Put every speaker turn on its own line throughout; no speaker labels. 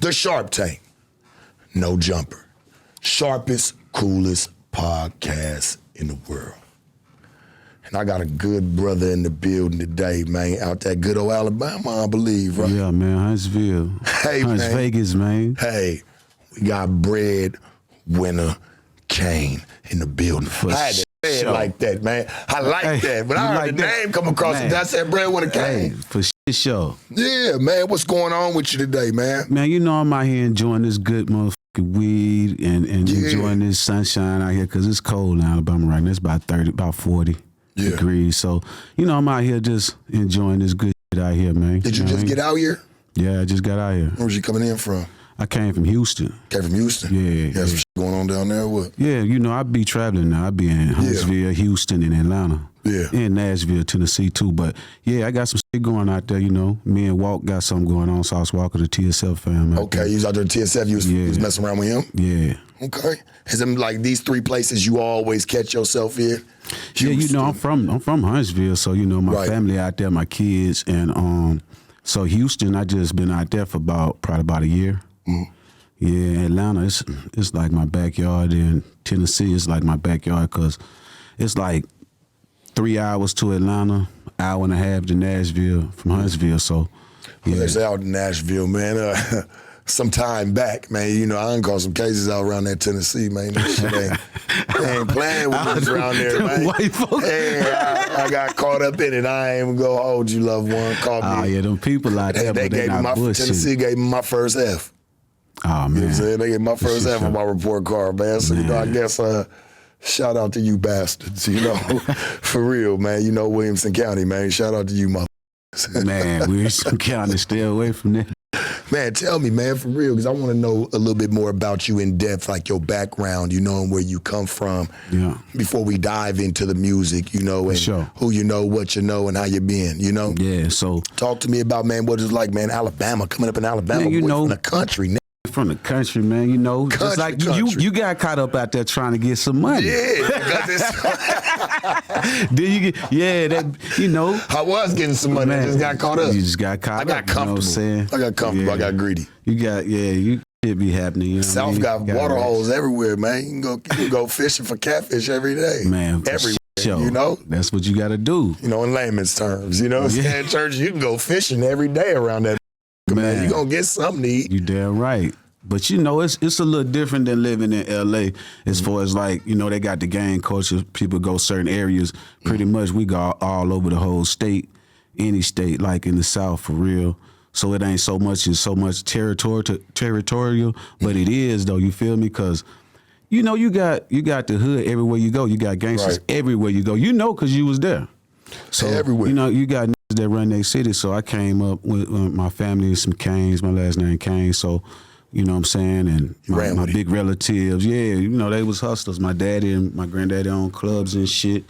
The Sharp Tank. No jumper. Sharpest, coolest podcast in the world. And I got a good brother in the building today, man, out that good old Alabama, I believe, right?
Yeah, man, Huntsville.
Hey,
Hunts
man.
Vegas, man.
Hey, we got Bread Winner Kane in the building. I had to say it like that, man. I like that. But I heard the name come across and I said Bread Winner Kane.
Hey, for sure.
Yeah, man. What's going on with you today, man?
Man, you know I'm out here enjoying this good motherfucking weed and enjoying this sunshine out here because it's cold in Alabama right now. It's about 40 degrees. So, you know, I'm out here just enjoying this good shit out here, man.
Did you just get out here?
Yeah, I just got out here.
Where was you coming in from?
I came from Houston.
Came from Houston?
Yeah.
Some shit going on down there or what?
Yeah, you know, I be traveling now. I be in Huntsville, Houston, and Atlanta.
Yeah.
And Nashville, Tennessee, too. But, yeah, I got some shit going out there, you know. Me and Walt got something going on, so I was walking the TSF fam.
Okay, you was out there at TSF, you was messing around with him?
Yeah.
Okay. Is them like these three places you always catch yourself in?
Houston. Yeah, you know, I'm from Huntsville, so, you know, my family out there, my kids. And so Houston, I just been out there for probably about a year. Mm-hmm. Yeah, Atlanta, it's like my backyard. And Tennessee, it's like my backyard because it's like 3 hours to Atlanta, hour and a half to Nashville from Huntsville. So, yeah.
They say out in Nashville, man. Some time back, man, you know, I done caught some cases out around that Tennessee, man. This shit ain't playing with us around there, man.
White folks.
Hey, I got caught up in it. I ain't even go hold you, loved one. Called me.
Oh, yeah, them people out there,
they gave me Tennessee gave me my first F.
Oh, man.
You know what I'm saying? They gave me my first F on my report card, man. So, you know, I guess shout out to you bastards, you know. For real, man. You know Williamson County, man. Shout out to you, motherfuckers.
Man, Williamson County, stay away from that.
Man, tell me, man, for real, because I want to know a little bit more about you in depth, like your background, you know, and where you come from.
Yeah.
Before we dive into the music, you know, and who you know, what you know, and how you been, you know?
Yeah, so.
Talk to me about, man, what it's like, man, Alabama, coming up in Alabama,
man, you know,
from the country, man.
From the country, man, you know,
country,
just like you got caught up out there trying to get some money.
Yeah, because it's
Then you get, you know.
I was getting some money, I just got caught up.
You just got caught up.
I got comfortable.
You know what I'm saying?
I got comfortable, I got greedy.
You shit be happening, you know.
South got water holes everywhere, man. You can go fishing for catfish every day.
Man,
everywhere.
Show.
You know?
That's what you gotta do.
You know, in layman's terms. You know what I'm saying? Church, you can go fishing every day around that. Man, you gonna get something to eat.
You damn right. But you know, it's a little different than living in LA as far as like, you know, they got the gang culture. People go certain areas. Pretty much we go all over the whole state, any state, like in the South for real. So it ain't so much territorial, but it is though, you feel me? Cause you know, you got the hood everywhere you go. You got gangsters everywhere you go. You know, cause you was there. So everywhere. You know, you got niggas that run their city. So I came up with my family, some Kanes, my last name Kane. So you know what I'm saying? And my big relatives, you know, they was hustlers. My daddy and my granddaddy owned clubs and shit.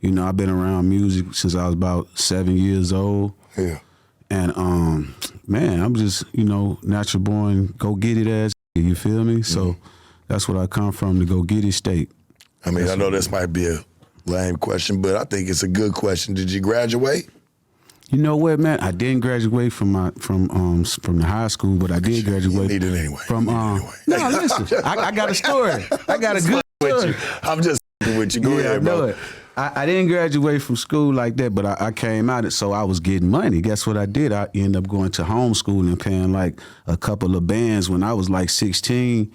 You know, I've been around music since I was about 7 years old. Yeah. And, man, I'm just, you know, natural born, go get it ass, you feel me? So that's what I come from, the go get it state.
I mean, I know this might be a lame question, but I think it's a good question. Did you graduate?
You know what, man? I didn't graduate from the high school, but I did graduate.
You need it anyway.
No, listen. I got a story. I got a good story.
I'm just with you. Go ahead,
bro.
I know it.
I didn't graduate from school like that, but I came out, so I was getting money. Guess what I did? I ended up going to homeschool and paying like a couple of bands when I was like 16,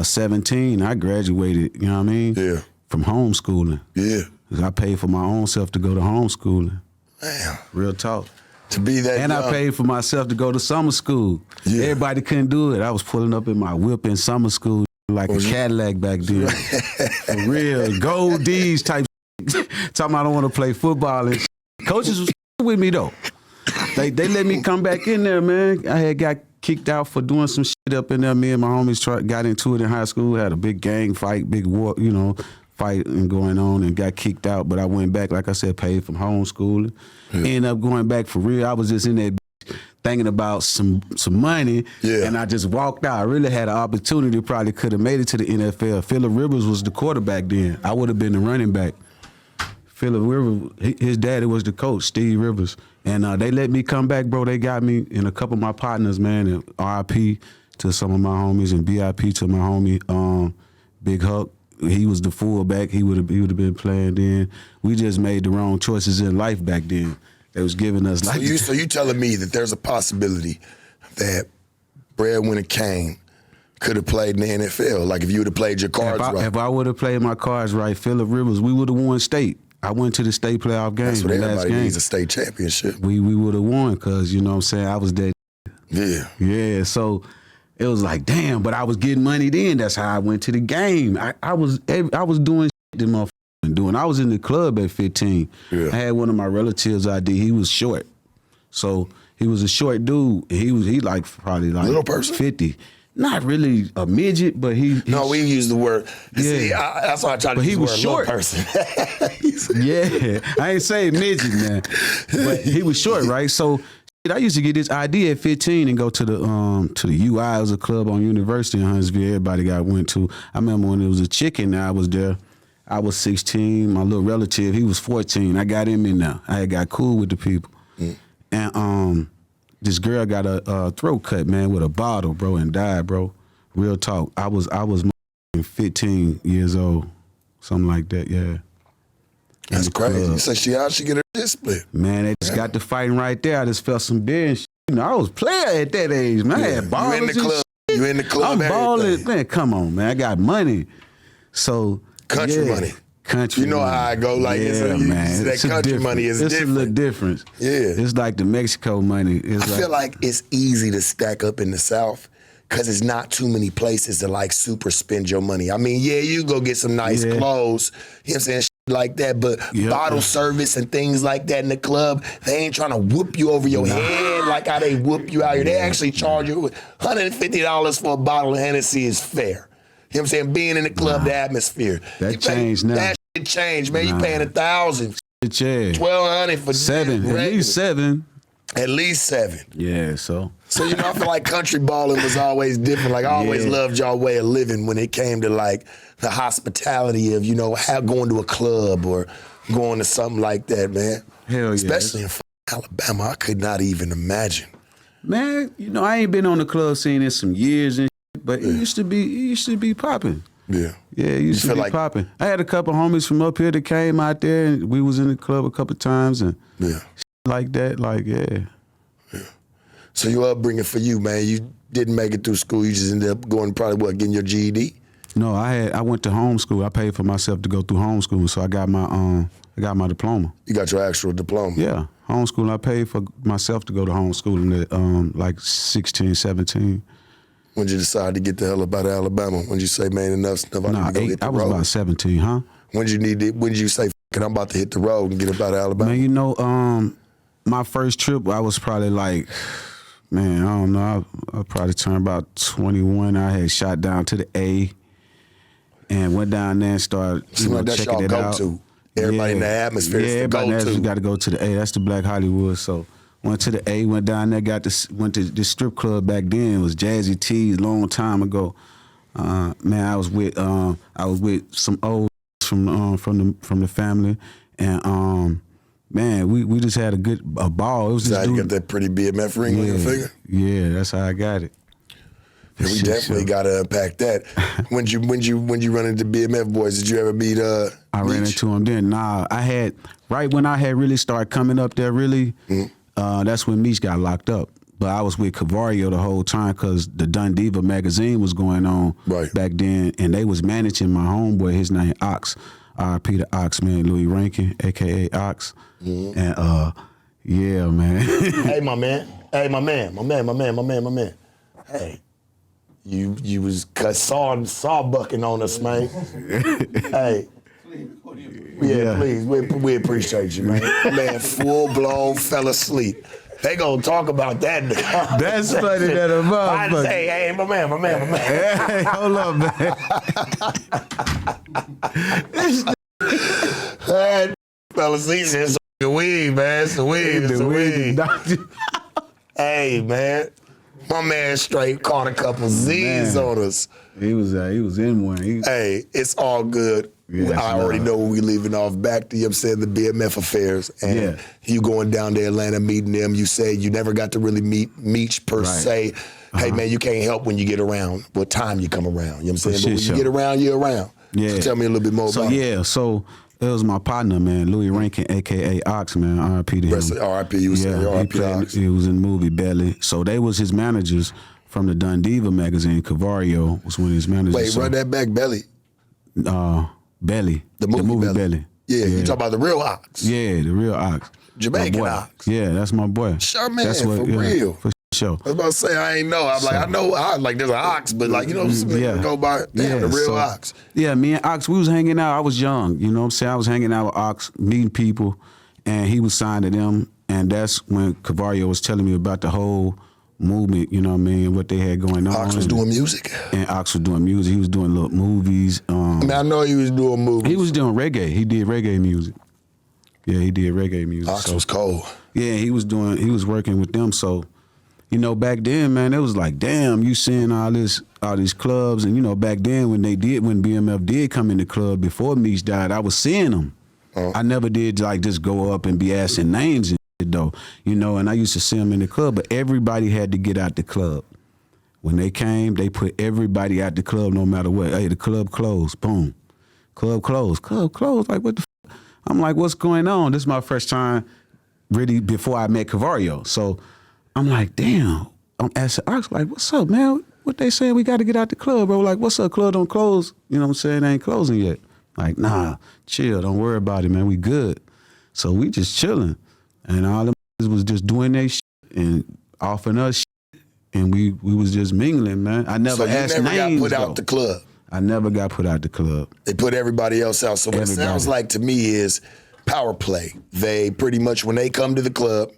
17. I graduated, you know what I mean? Yeah. From homeschooling. Yeah. I paid for my own self to go to homeschooling. Damn. Real talk.
To be that
And
young.
I paid for myself to go to summer school. Yeah. Everybody couldn't do it. I was pulling up in my whip in summer school like a Cadillac back then. For real. Gold D's type talking about I don't want to play football. And coaches was with me though. They let me come back in there, man. I had got kicked out for doing some shit up in there. Me and my homies got into it in high school, had a big gang fight, big war, you know, fight and going on and got kicked out. But I went back, like I said, paid from homeschooling. Yeah. Ended up going back for real. I was just in there thinking about some money, and I just walked out. I really had an opportunity, probably could have made it to the NFL. Phillip Rivers was the quarterback then. I would have been the running back. Phillip Rivers, his daddy was the coach, Steve Rivers. And they let me come back, bro. They got me and a couple of my partners, man, and RIP to some of my homies, and BIP to my homie Big Huck. He was the fullback. He would have been playing then. We just made the wrong choices in life back then. They was giving us like.
So you telling me that there's a possibility that Bread Winner Kane could have played in the NFL? Like if you would have played your cards right.
If I would have played my cards right, Phillip Rivers, we would have won state. I went to the state playoff game.
That's what everybody needs, a state championship.
We would have won because, you know what I'm saying, I was that.
Yeah.
Yeah, so it was like, damn, but I was getting money then. That's how I went to the game. I was doing shit that motherfucker doing. I was in the club at 15.
Yeah.
I had one of my relatives ID. He was short. So he was a short dude. He like probably like
little person?
50. Not really a midget, but he.
No, we use the word.
Yeah.
See, that's why I tried to use the word short person.
Yeah, I ain't saying midget, man. But he was short, right? So I used to get this ID at 15 and go to the UI. It was a club on University in Huntsville. Everybody went to. I remember when it was a chicken. I was there. I was 16. My little relative, he was 14. I got him in there. I had got cool with the people, and this girl got a throat cut, man, with a bottle, bro, and died, bro. Real talk. I was 15 years old, something like that. Yeah.
That's crazy. So she get her shit split.
Man, they just got to fighting right there. I just felt some beer and shit. You know, I was player at that age, man. I had ballers.
You in the club. You in the club.
I'm balling. Man, come on, man. I got money. So
country money.
Country.
You know
money.
how I go. Like
man.
That country money is different.
It's a little different.
Yeah.
It's like the Mexico money. I
feel like it's easy to stack up in the South because it's not too many places to like super spend your money. I mean, yeah, you go get some nice clothes. You know what I'm saying? Shit like that, but bottle service and things like that in the club, they ain't trying to whoop you over your head like how they whoop you out here. They actually charge you $150 for a bottle of Hennessy is fair. You know what I'm saying? Being in the club, the atmosphere.
That changed now.
That shit changed, man. You paying $1,000.
Yeah.
$1,200 for
$7. At least $7.
At least $7.
Yeah, so.
So, you know, I feel like country balling was always different. Like, I always loved y'all way of living when it came to, like, the hospitality of, you know, going to a club or going to something like that, man.
Hell yeah.
Especially in Alabama. I could not even imagine.
Man, you know, I ain't been on the club scene in some years and shit, but it used to be popping.
Yeah.
Yeah, it used to be popping. I had a couple homies from up here that came out there, and we was in the club a couple times and like that, like, yeah.
So your upbringing for you, man, you didn't make it through school. You just ended up going probably, getting your GED?
No, I went to homeschool. I paid for myself to go through homeschool, so I got my diploma.
You got your actual diploma?
Yeah, homeschool. I paid for myself to go to homeschool at like 16, 17.
When did you decide to get the hell up out of Alabama? When did you say, man, enough's enough, I need to go hit the road?
I was about 17, huh?
When did you say, I'm about to hit the road and get up out of Alabama?
Man, you know, my first trip, I was probably like, man, I don't know, I probably turned about 21. I had shot down to the A and went down there and started checking it out.
Everybody in the atmosphere is the go-to.
Everybody got to go to the A. That's the Black Hollywood. So went to the A, went down there, went to the strip club back then. It was Jazzy T's, long time ago. Man, I was with some old from the family, and man, we just had a ball. It was
just you got that pretty BMF ring on your finger?
Yeah, that's how I got it.
Yeah, we definitely got to unpack that. When you run into BMF boys, did you ever meet
I ran into him then. Nah, right when I had really started coming up there, really, that's when Meech got locked up. But I was with Cavario the whole time because the Dun Diva magazine was going on back then, and they was managing my homeboy. His name Ox, R.I.P. to Ox, man, Louis Rankin, a.k.a. Ox. And, yeah, man.
Hey, my man. Hey, you was saw bucking on us, man. Hey. Yeah, please. We appreciate you, man. Man, full-blown fell asleep. They gonna talk about that in the comments.
That's funny that a motherfucker.
Hey, my man.
Hey, hold up, man.
Fell asleep. It's the weed, man. It's the weed. Hey, man. My man straight caught a couple Z's on us.
He was in one.
Hey, it's all good. Yeah, I already know where we leaving off. Back to, you know what I'm saying, the BMF affairs. And you going down to Atlanta, meeting them. You say you never got to really meet Meech per se. hey, man, you can't help when you get around what time you come around. You know what I'm saying? But when you get around, you're around.
Yeah.
So tell me a little bit more about it.
So it was my partner, man, Louis Rankin, a.k.a. Ox, man, R.I.P. to him.
R.I.P. He was R.I.P.
He was in the movie Belly. So they was his managers from the Dundiva magazine. Cavario was one of his managers.
Wait, run that back, Belly.
Belly.
The movie Belly. Yeah, you talk about the real Ox.
Yeah, the real Ox.
Jamaican Ox.
Yeah, that's my boy.
Sure, man, for real.
For sure.
I was about to say, I ain't know. I'm like, I know, like, there's an Ox, but like, you know, go by, the real Ox.
Yeah, me and Ox, we was hanging out. I was young, you know what I'm saying? I was hanging out with Ox, meeting people, and he was signed to them, and that's when Cavario was telling me about the whole movement, you know what I mean, what they had going on.
Ox was doing music.
And Ox was doing music. He was doing little movies.
I know he was doing movies.
He was doing reggae. He did reggae music. Yeah, he did reggae music.
Ox was cold.
Yeah, he was working with them. So, you know, back then, man, it was like, damn, you seeing all these clubs, and you know, back then when BMF did come in the club before Meech died, I was seeing them. I never did like just go up and be asking names and shit though, you know. And I used to see them in the club, but everybody had to get out the club. When they came, they put everybody out the club no matter what. Hey, the club closed. Boom, club closed. Club closed. Like what the? I'm like, what's going on? This is my first time really before I met Cavario. So I'm like, damn. I'm asking Ox, like, what's up, man? What they saying? We got to get out the club, bro. Like, what's up? Club don't close. You know what I'm saying? They ain't closing yet. Like, nah, chill. Don't worry about it, man. We good. So we just chilling. And all them was just doing their shit and offering us shit. And we was just mingling, man. I never asked names,
got put out the club.
I never got put out the club.
They put everybody else out. So what it sounds like to me is power play. They pretty much, when they come to the club,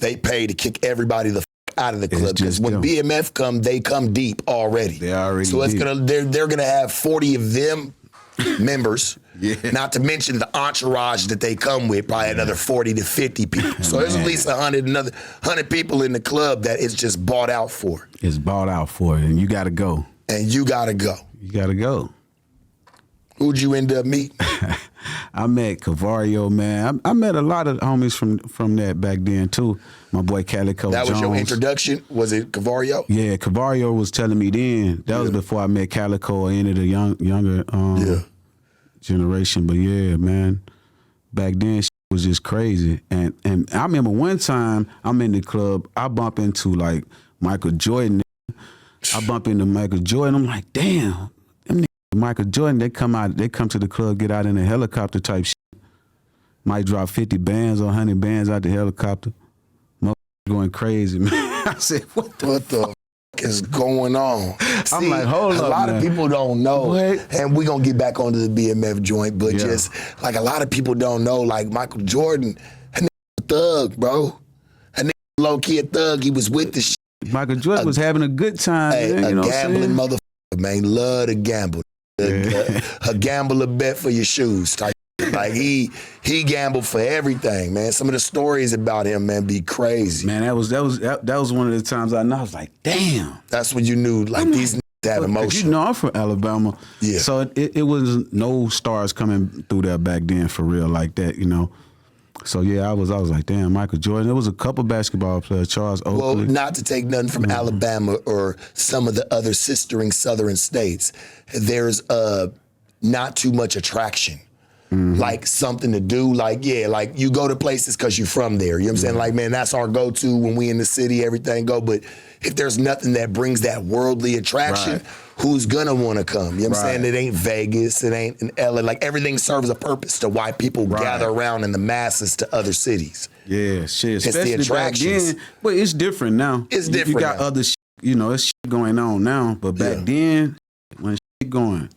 they pay to kick everybody the out of the club. Because when BMF come, they come deep already.
They already
so it's
deep.
They're gonna have 40 of them members.
Yeah.
Not to mention the entourage that they come with, probably another 40 to 50 people. So there's at least 100 people in the club that it's just bought out for.
It's bought out for, and you got to go.
And you got to go.
You got to go.
Who'd you end up meeting?
I met Cavario, man. I met a lot of homies from that back then too. My boy Calico
That was
Jones.
your introduction? Was it Cavario?
Yeah, Cavario was telling me then. That was before I met Calico or any of the younger generation. But yeah, man, back then shit was just crazy. And I remember one time I'm in the club, I bump into like Michael Jordan. I bump into Michael Jordan. I'm like, damn, them niggas, Michael Jordan, they come to the club, get out in a helicopter type shit. Might drop 50 bands or 100 bands out the helicopter. Motherfucker going crazy, man. I said, what the fuck
is going on?
I'm like, hold up,
a lot of people don't know,
what?
And we're going to get back onto the BMF joint, but just like a lot of people don't know, like Michael Jordan, that nigga a thug, bro. That nigga low-key a thug. He was with the shit.
Michael Jordan was having a good time.
Hey,
man,
a
you know
gambling motherfucker, man. Love to gamble. A gambler bet for your shoes type. Like he gambled for everything, man. Some of the stories about him, man, be crazy.
Man, that was one of the times I know. I was like, damn.
That's when you knew, like, these niggas had emotion.
You know, I'm from Alabama.
Yeah.
So it was no stars coming through there back then for real like that, you know. So yeah, I was like, damn, Michael Jordan. There was a couple basketball players, Charles Oakley.
Well, not to take nothing from Alabama or some of the other sistering southern states, there's not too much attraction. Like something to do, like you go to places because you're from there. You know what I'm saying? Like, man, that's our go-to when we in the city, everything go. But if there's nothing that brings that worldly attraction, who's gonna want to come? You know what I'm saying? It ain't Vegas, it ain't in LA. Like, everything serves a purpose to why people gather around in the masses to other cities.
Yeah, shit.
It's the attractions.
But it's different now.
It's different.
You got other shit, you know, it's shit going on now. But back then, when shit going.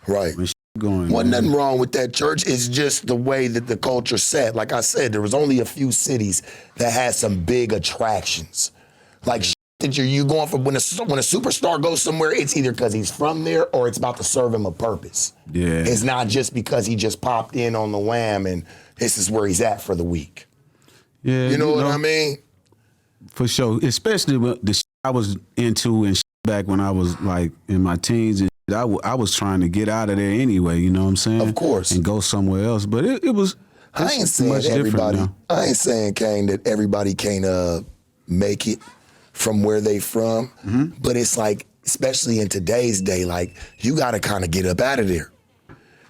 Right.
When shit going.
Wasn't nothing wrong with that church. It's just the way that the culture set. Like I said, there was only a few cities that had some big attractions. Like that you going for when a superstar goes somewhere, it's either because he's from there or it's about to serve him a purpose.
Yeah.
It's not just because he just popped in on the wham and this is where he's at for the week.
Yeah.
You know what I mean?
For sure. Especially with the shit I was into and shit back when I was like in my teens and I was trying to get out of there anyway, you know what I'm saying?
Of course.
And go somewhere else. But it was
I ain't saying everybody. I ain't saying, Kane, that everybody can't make it. from where they from. But it's like, especially in today's day, like you got to kind of get up out of there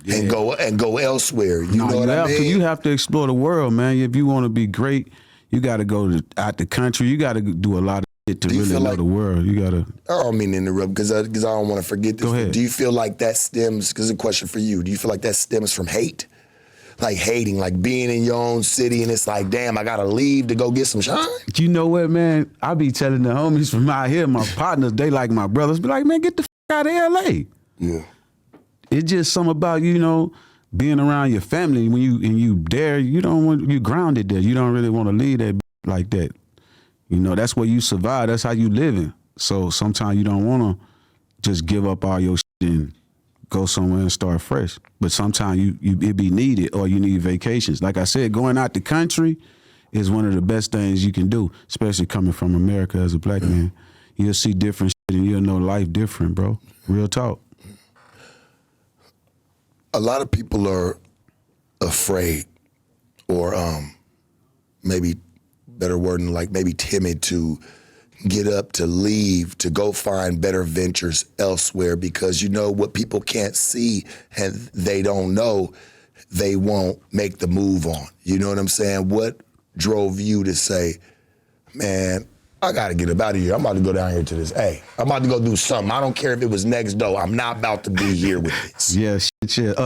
and go elsewhere. You know what I mean?
You have to explore the world, man. If you want to be great, you got to go out the country. You got to do a lot of shit to really know the world. You got to. I
don't mean to interrupt because I don't want to forget this.
Go ahead.
Do you feel like that stems? Because it's a question for you. Do you feel like that stems from hate? Like hating, like being in your own city, and it's like, damn, I gotta leave to go get some shine.
You know what, man? I be telling the homies from out here, my partners, they like my brothers, be like, man, get the out of LA.
Yeah.
It's just something about, you know, being around your family when you there, you grounded there. You don't really want to leave that like that. You know, that's where you survive. That's how you living. So sometimes you don't want to just give up all your shit and go somewhere and start fresh. But sometimes it be needed, or you need vacations. Like I said, going out the country is one of the best things you can do, especially coming from America as a black man. You'll see different shit and you'll know life different, bro. Real talk.
A lot of people are afraid, or maybe better wording, like maybe timid to get up, to leave, to go find better ventures elsewhere, because you know what people can't see and they don't know, they won't make the move on. You know what I'm saying? What drove you to say, man, I gotta get up out of here. I'm about to go down here to this. Hey, I'm about to go do something. I don't care if it was next door. I'm not about to be here with this.
Yeah, shit.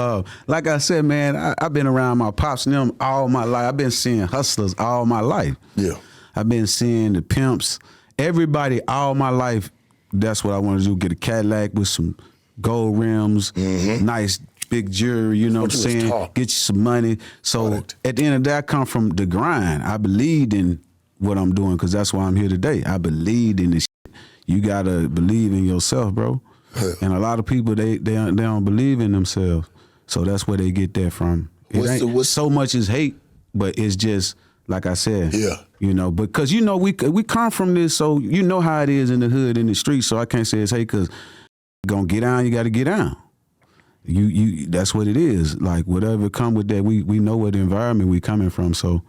Like I said, man, I've been around my pops and them all my life. I've been seeing hustlers all my life.
Yeah.
I've been seeing the pimps. Everybody all my life, that's what I want to do, get a Cadillac with some gold rims, nice big jewelry, you know what I'm saying? Get you some money. So at the end of the day, I come from the grind. I believed in what I'm doing because that's why I'm here today. I believed in this shit. You got to believe in yourself, bro. And a lot of people, they don't believe in themselves. So that's where they get that from. What's so much is hate, but it's just, like I said, you know, because, you know, we come from this, so you know how it is in the hood, in the streets, so I can't say it's hate because you're going to get down, you got to get down. You that's what it is. Like, whatever come with that, we know what environment we coming from, so,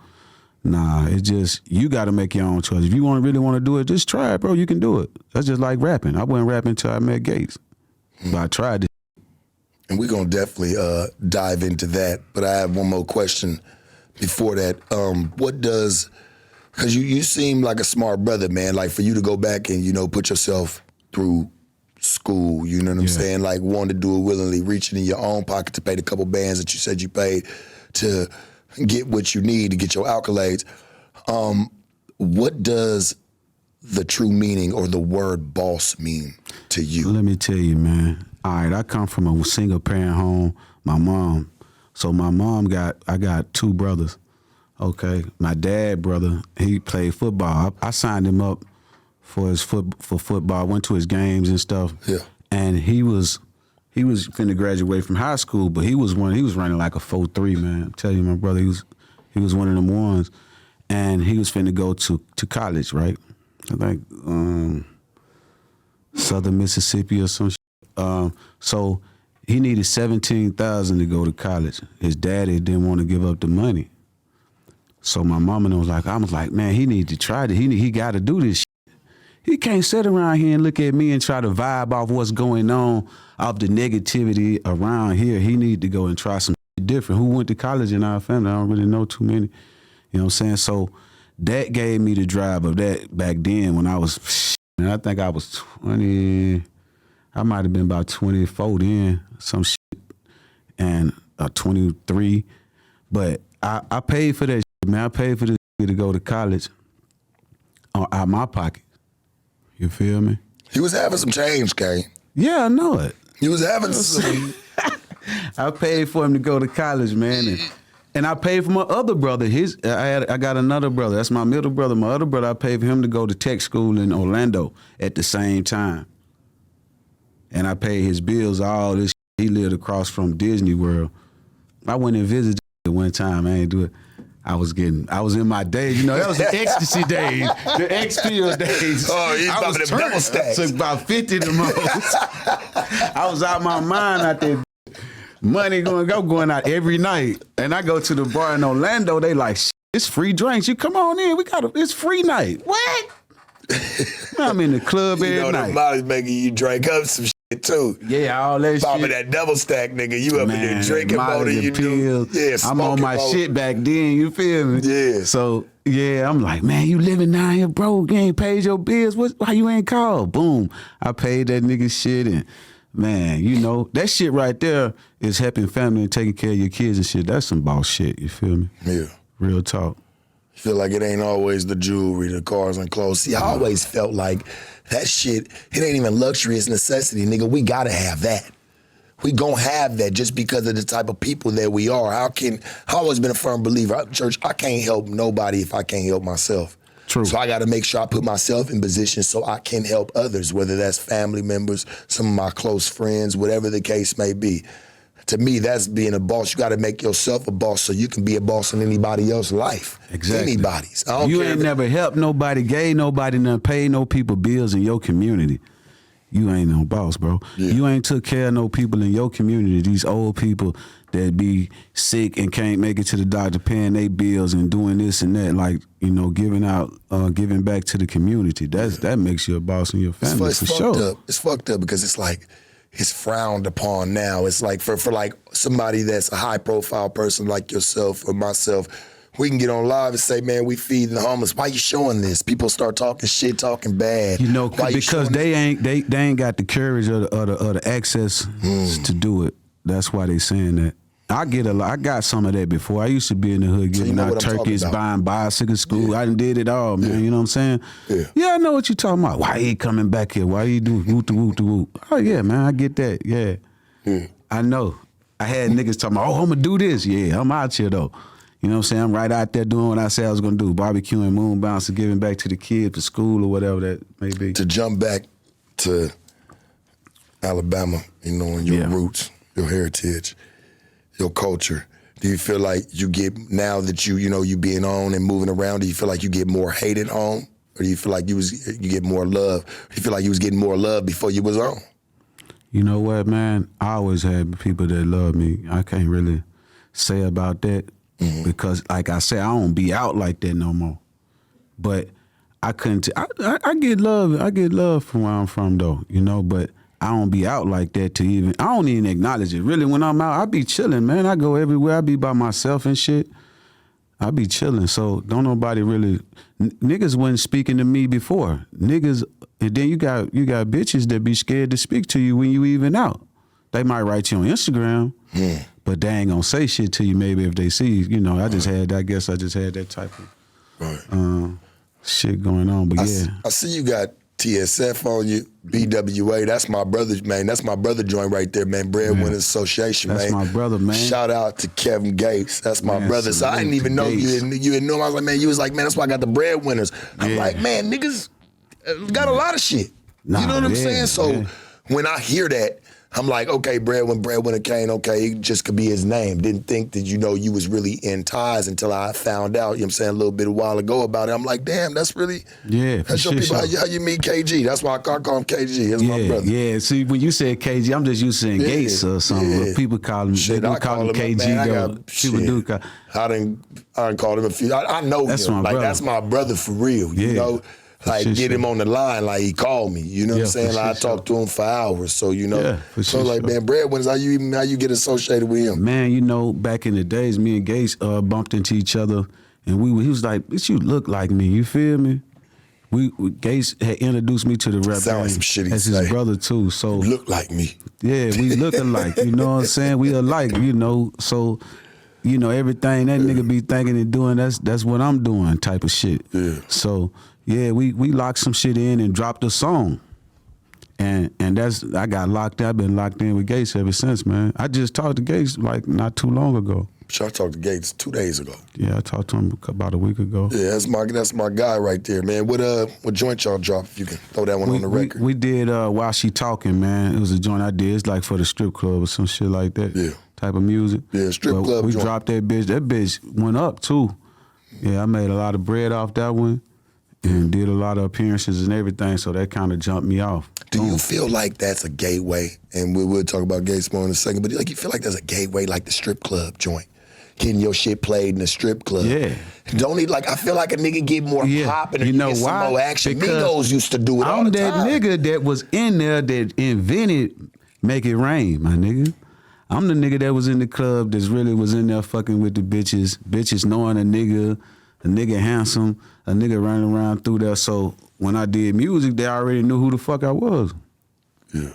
nah, it's just, you got to make your own choice. If you really want to do it, just try it, bro, you can do it. That's just like rapping. I wasn't rapping until I met Gates, but I tried it.
And we're going to definitely dive into that, but I have one more question before that. What does, because you seem like a smart brother, man, like for you to go back and, you know, put yourself through school, you know what I'm saying? Like wanting to do it willingly, reaching in your own pocket to pay the couple bands that you said you paid to get what you need to get your accolades. What does the true meaning or the word boss mean to you?
Let me tell you, man. All right, I come from a single parent home. My mom. So my mom I got two brothers. Okay, my dad brother, he played football. I signed him up for football. Went to his games and stuff.
Yeah.
And he was finna graduate from high school, but he was running like a 4.3, man. I'm telling you, my brother, he was one of them ones, and he was finna go to college, right? I think Southern Mississippi or some shit. So he needed $17,000 to go to college. His daddy didn't want to give up the money. So my mama was like, man, he need to try it. He got to do this shit. He can't sit around here and look at me and try to vibe off what's going on, off the negativity around here. He need to go and try some shit different. Who went to college in our family? I don't really know too many. You know what I'm saying? So that gave me the drive of that back then when I was, and I think I was 20, I might have been about 24 then, some shit, and 23. But I paid for that shit, man. I paid for this shit to go to college out of my pocket. You feel me?
He was having some change, Kane.
Yeah, I know it.
He was having some.
I paid for him to go to college, man, and I paid for my other brother. I got another brother. That's my middle brother. My other brother, I paid for him to go to tech school in Orlando at the same time. And I paid his bills, all this. He lived across from Disney World. I went and visited one time. I ain't do it. I was in my days, you know, that was the ecstasy days, the X-Pill days.
Oh, he's about to double stacks.
Took about 50 the most. I was out my mind out there. Money going out every night. And I go to the bar in Orlando, they like, it's free drinks. You come on in, it's free night. What? I'm in the club every
You know,
night.
the Molly's making you drink up some shit too.
Yeah, all that
Popping
shit.
that double stack, nigga. You up in there drinking more
Molly,
than
the
you do.
pills.
Yeah,
I'm
smoking
on my
more.
shit back then, you feel me?
Yeah.
So, yeah, I'm like, man, you living down here, bro. You ain't paid your bills. Why you ain't called? Boom. I paid that nigga shit and, man, you know, that shit right there is helping family and taking care of your kids and shit. That's some boss shit, you feel me?
Yeah.
Real talk.
Feel like it ain't always the jewelry, the cars and clothes. See, I always felt like that shit, it ain't even luxury, it's necessity, nigga. We gotta have that. We gon' have that just because of the type of people that we are. I always been a firm believer. Church, I can't help nobody if I can't help myself.
True.
So I gotta make sure I put myself in position so I can help others, whether that's family members, some of my close friends, whatever the case may be. To me, that's being a boss. You got to make yourself a boss so you can be a boss in anybody else's life.
Exactly.
Anybody's. I don't
You
care
ain't
if
never helped nobody, gave nobody nothing, paid no people bills in your community. You ain't no boss, bro.
Yeah.
You ain't took care of no people in your community. These old people that be sick and can't make it to the doctor, paying their bills and doing this and that, like, you know, giving back to the community. That makes you a boss in your family,
it's
for
fucked
sure.
up. It's fucked up because it's like, it's frowned upon now. It's like for like somebody that's a high profile person like yourself or myself, we can get on live and say, man, we feeding the homeless. Why you showing this? People start talking shit, talking bad.
You know,
Why you
because
showing
they ain't got the courage or the access to do it. That's why they saying that. I got some of that before. I used to be in the hood giving out turkeys, buying bicycles, school. Yeah. I done did it all, man. Yeah. You know what I'm saying? Yeah, I know what you talking about. Why he coming back here? Why you do whoop to whoop to whoop? Oh yeah, man, I get that. Yeah. I know. I had niggas talking about, oh, I'm gonna do this. Yeah, I'm out here though. You know what I'm saying? I'm right out there doing what I said I was gonna do. Barbecuing, moon bouncing, giving back to the kids, to school or whatever that may be.
To jump back to Alabama, you know, and your roots, your heritage, your culture. Do you feel like you get, now that you being on and moving around, do you feel like you get more hated on? Or do you feel like you get more love? Do you feel like you was getting more love before you was on?
You know what, man? I always had people that love me. I can't really say about that because, like I said, I don't be out like that no more. But I couldn't. I get love. I get love from where I'm from, though. You know, but I don't be out like that to even. I don't even acknowledge it. Really, when I'm out, I be chilling, man. I go everywhere. I be by myself and shit. I be chilling. So don't nobody really. Niggas wasn't speaking to me before. Niggas, and then you got bitches that be scared to speak to you when you even out. They might write you on Instagram, but they ain't gonna say shit to you. Maybe if they see, you know. I guess I just had that type of shit going on. But
I see you got TSF on you, BWA. That's my brother, man. That's my brother joint right there, man. Bread Winner Association,
that's
man.
That's my brother, man.
Shout out to Kevin Gates. That's my brother. So I didn't even know you didn't know him. I was like, man, you was like, man, that's why I got the Bread Winners. I'm like, man, niggas got a lot of shit. You know what I'm saying? So when I hear that, I'm like, okay, Bread Winner Kane, okay, it just could be his name. Didn't think that, you was really in ties until I found out, you know what I'm saying, a little bit a while ago about it. I'm like, damn, that's really, that's your people. How you meet KG? That's why I call him KG. That's my brother.
Yeah, see, when you said KG, I'm just used to saying Gates or something. People call him, they do call him KG, though. People do call
I done called him a few. I know
that's
him.
My brother.
That's my brother for real, you know? Like, get him on the line, like he called me. You know what I'm saying? Like, I talked to him for hours. So, so like, man, Bread Winners, how you get associated with him?
Man, back in the days, me and Gates bumped into each other, and he was like, bitch, you look like me. You feel me? Gates had introduced me to the rap game
like some shit
as his brother, too. So
you look like me.
Yeah, we look alike. You know what I'm saying? We alike, So, everything that nigga be thinking and doing, that's what I'm doing type of shit.
Yeah.
So, yeah, we locked some shit in and dropped a song. And I got locked in. I've been locked in with Gates ever since, man. I just talked to Gates like not too long ago.
Sure, I talked to Gates 2 days ago.
Yeah, I talked to him about a week ago.
Yeah, that's my guy right there, man. What joint y'all dropped? If you can throw that one on the record.
We did While She Talking, man. It was a joint I did. It's like for the strip club or some shit like that.
Yeah.
Type of music.
Yeah, strip club
We
joint.
dropped that bitch. That bitch went up too. Yeah, I made a lot of bread off that one. And did a lot of appearances and everything, so that kind of jumped me off.
Do you feel like that's a gateway? And we'll talk about Gates more in a second, but like you feel like that's a gateway, like the strip club joint. getting your shit played in the strip club.
Yeah.
Don't he, like, I feel like a nigga get more pop and
you know
get
why?
some more action.
Because
Migos used to do it all the time.
I'm that nigga that was in there that invented Make It Rain, my nigga. I'm the nigga that was in the club that really was in there fucking with the bitches knowing a nigga handsome, a nigga running around through there. So when I did music, they already knew who the fuck I was.
Yeah.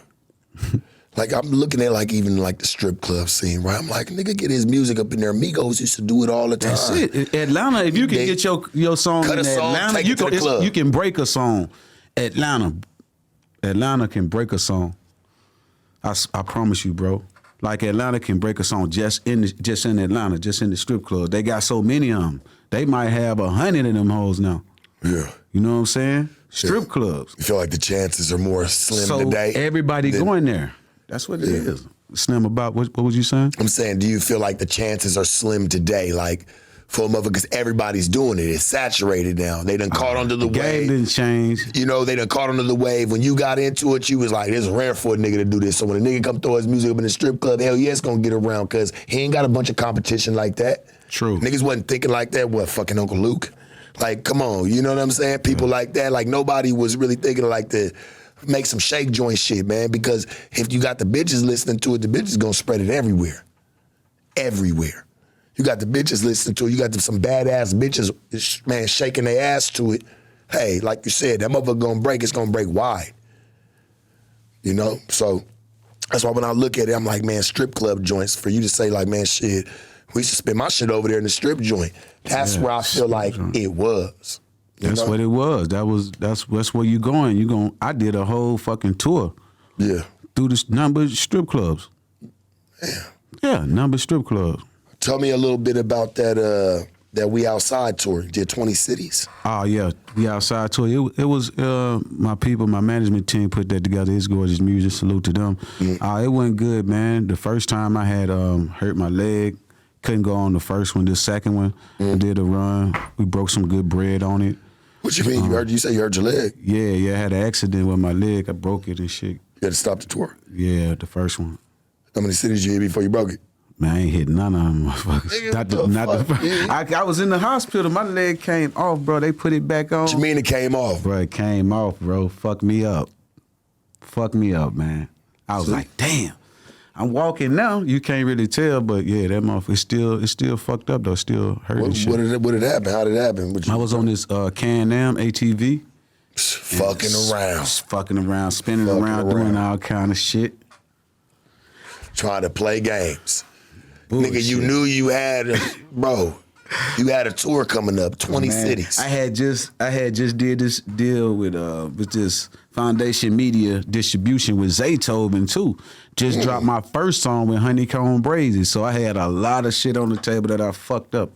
Like, I'm looking at, like, even, like, the strip club scene, right? I'm like, nigga, get his music up in there. Migos used to do it all the time.
That's it. Atlanta, if you can get your song in Atlanta, you can break a song. Atlanta can break a song. I promise you, bro. Like, Atlanta can break a song just in Atlanta, just in the strip club. They got so many of them. They might have 100 of them hoes now.
Yeah.
You know what I'm saying? Strip clubs.
You feel like the chances are more slim today?
Everybody going there. That's what it is. Slim about, what was you saying?
I'm saying, do you feel like the chances are slim today? Like, for a mother, because everybody's doing it. It's saturated now. They done caught onto the wave.
Game didn't change.
You know, they done caught onto the wave. When you got into it, you was like, it's rare for a nigga to do this. So when a nigga come throw his music up in the strip club, hell yeah, it's gonna get around, because he ain't got a bunch of competition like that.
True.
Niggas wasn't thinking like that. What, fucking Uncle Luke? Like, come on, you know what I'm saying? People like that, like, nobody was really thinking like the make some shake joint shit, man, because if you got the bitches listening to it, the bitches gonna spread it everywhere. Everywhere. You got the bitches listening to it, you got some badass bitches, man, shaking their ass to it. Hey, like you said, that motherfucker gonna break, it's gonna break wide. You know? So that's why when I look at it, I'm like, man, strip club joints, for you to say like, man, shit, we used to spend my shit over there in the strip joint. That's where I feel like it was.
That's what it was. That's where you going. I did a whole fucking tour.
Yeah.
Through the number of strip clubs.
Yeah.
Yeah, number of strip clubs.
Tell me a little bit about that We Outside tour. You did 20 cities.
Oh yeah, We Outside tour. It was my people, my management team put that together. It's gorgeous music. Salute to them. It went good, man. The first time I had hurt my leg. Couldn't go on the first one. The second one, we did a run. We broke some good bread on it.
What you mean? You say you hurt your leg?
Yeah. I had an accident with my leg. I broke it and shit.
You had to stop the tour?
Yeah, the first one.
How many cities you hit before you broke it?
Man, I ain't hit none of them motherfuckers. I was in the hospital. My leg came off, bro. They put it back on.
What you mean it came off?
Bro, it came off, bro. Fucked me up, man. I was like, damn. I'm walking now. You can't really tell, but yeah, that motherfucker it's still fucked up though. Still hurting.
What did happen? How did it happen?
I was on this Can-Am ATV.
Fucking around,
spinning around, doing all kind of shit.
Trying to play games.
Bullshit.
Nigga, you knew you had, you had a tour coming up, 20 cities.
I had just did this deal with this Foundation Media Distribution with Zaytoven too. Just dropped my first song with Honeycomb Brazy. So I had a lot of shit on the table that I fucked up.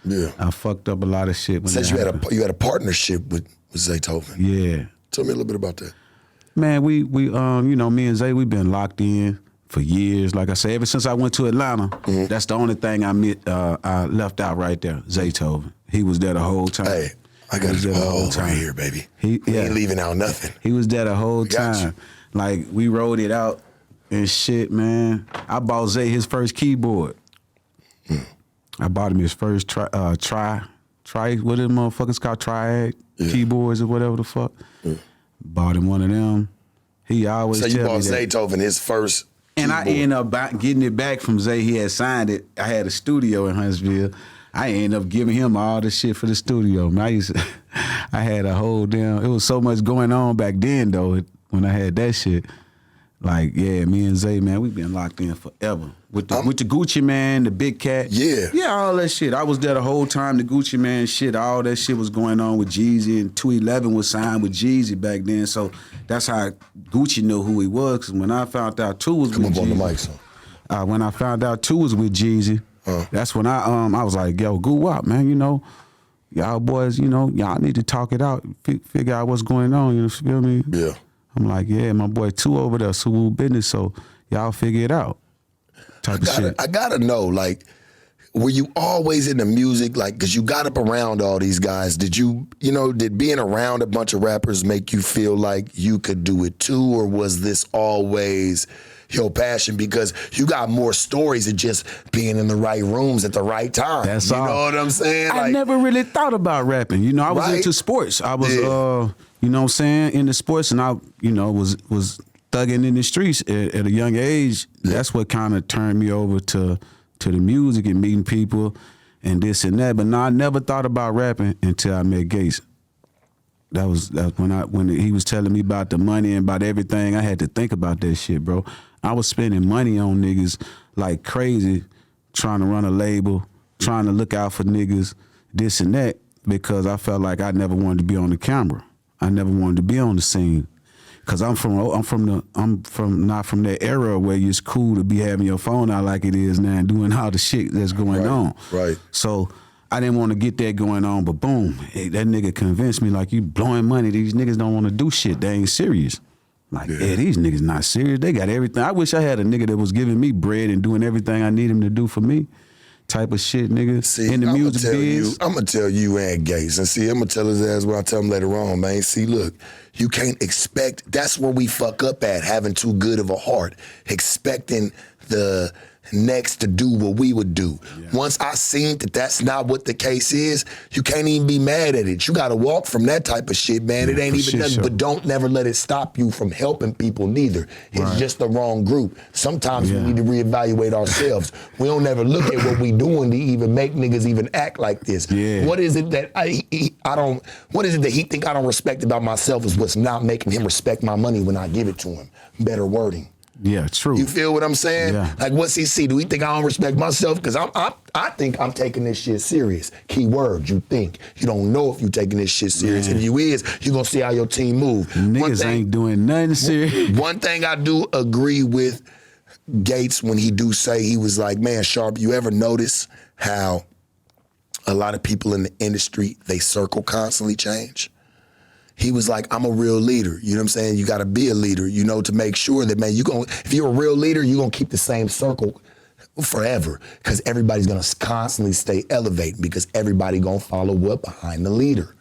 Yeah.
I fucked up a lot of shit.
Since you had a partnership with Zaytoven.
Yeah.
Tell me a little bit about that.
Man, we you know, me and Zay, we've been locked in for years. Like I said, ever since I went to Atlanta, that's the only thing I left out right there. Zaytoven. He was there the whole time.
Hey, I got it all right here, baby. He ain't leaving out nothing.
He was there the whole time. Like, we rolled it out and shit, man. I bought Zay his first keyboard. I bought him his first what are them motherfuckers called? Triad keyboards or whatever the fuck. Bought him one of them. He always tell me that.
So you bought Zaytoven his first
and
keyboard.
I ended up getting it back from Zay. He had signed it. I had a studio in Huntsville. I ended up giving him all the shit for the studio. Man, I had a whole damn, it was so much going on back then though, when I had that shit. Like, yeah, me and Zay, man, we've been locked in forever. With the Gucci Man, the Big Cat.
Yeah.
Yeah, all that shit. I was there the whole time, the Gucci Man shit, all that shit was going on with Jeezy, and 211 was signed with Jeezy back then, so that's how Gucci knew who he was, because when I found out 2 was with Jeezy.
Come up on the mic, son.
When I found out 2 was with Jeezy, that's when I was like, yo, Goo-Wop, man, you know, y'all boys, you know, y'all need to talk it out, figure out what's going on, you feel me?
Yeah.
I'm like, yeah, my boy 2 over there, Suwu Business, so y'all figure it out. Type of shit.
I gotta know, like, were you always into music? Like, because you got up around all these guys. Did did being around a bunch of rappers make you feel like you could do it too? Or was this always your passion? Because you got more stories of just being in the right rooms at the right time.
That's
you
all.
know what I'm saying?
I never really thought about rapping. I was
Right?
into sports. I was, you know what I'm saying, into sports, and I, was thugging in the streets at a young age. That's what kind of turned me over to the music and meeting people and this and that. But no, I never thought about rapping until I met Gates. That was when he was telling me about the money and about everything. I had to think about that shit, bro. I was spending money on niggas like crazy, trying to run a label, trying to look out for niggas, this and that, because I felt like I never wanted to be on the camera. I never wanted to be on the scene. Cause I'm not from that era where it's cool to be having your phone out like it is now and doing all the shit that's going on.
Right.
So I didn't want to get that going on, but boom, hey, that nigga convinced me like, you blowing money. These niggas don't want to do shit. They ain't serious. Like, yeah, these niggas not serious. They got everything. I wish I had a nigga that was giving me bread and doing everything I need him to do for me. Type of shit, nigga.
See,
in the music biz.
I'm going to tell you and Gates. And see, I'm going to tell his ass what I tell him later on, man. See, look, you can't expect, that's where we fuck up at, having too good of a heart. Expecting the next to do what we would do. Yeah. Once I seen that that's not what the case is, you can't even be mad at it. You got to walk from that type of shit, man. It ain't even nothing, but don't never let it stop you from helping people neither. It's just the wrong group. Sometimes we need to reevaluate ourselves. We don't ever look at what we doing to even make niggas even act like this.
Yeah.
What is it that what is it that he think I don't respect about myself is what's not making him respect my money when I give it to him? Better wording.
Yeah, true.
You feel what I'm saying?
Yeah.
Like, what's he see? Do he think I don't respect myself? Because I think I'm taking this shit serious. Key word, you think. You don't know if you taking this shit serious.
Man.
If you is, you going to see how your team move.
Niggas ain't doing nothing serious.
One thing I do agree with Gates when he do say, he was like, man, Sharp, you ever notice how a lot of people in the industry, they circle constantly change? He was like, I'm a real leader. You know what I'm saying? You got to be a leader, to make sure that, man, if you're a real leader, you're going to keep the same circle forever because everybody's going to constantly stay elevating because everybody going to follow what behind the leader.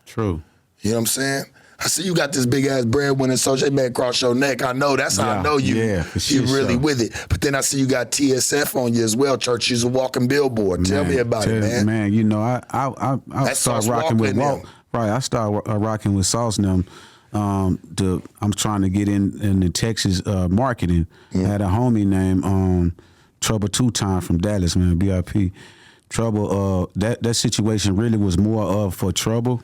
True.
You know what I'm saying? I see you got this big ass breadwinner social man across your neck. I know that's how I know you.
Yeah,
you really with it. But then I see you got TSF on you as well. Church, you's a walking billboard. Tell me about it, man.
Man, I started rocking with Walt. Right, I started rocking with Sauce and them. I'm trying to get in the Texas marketing. I had a homie named Trouble 2Tymes from Dallas, man, BIP. Trouble, that situation really was more of for Trouble,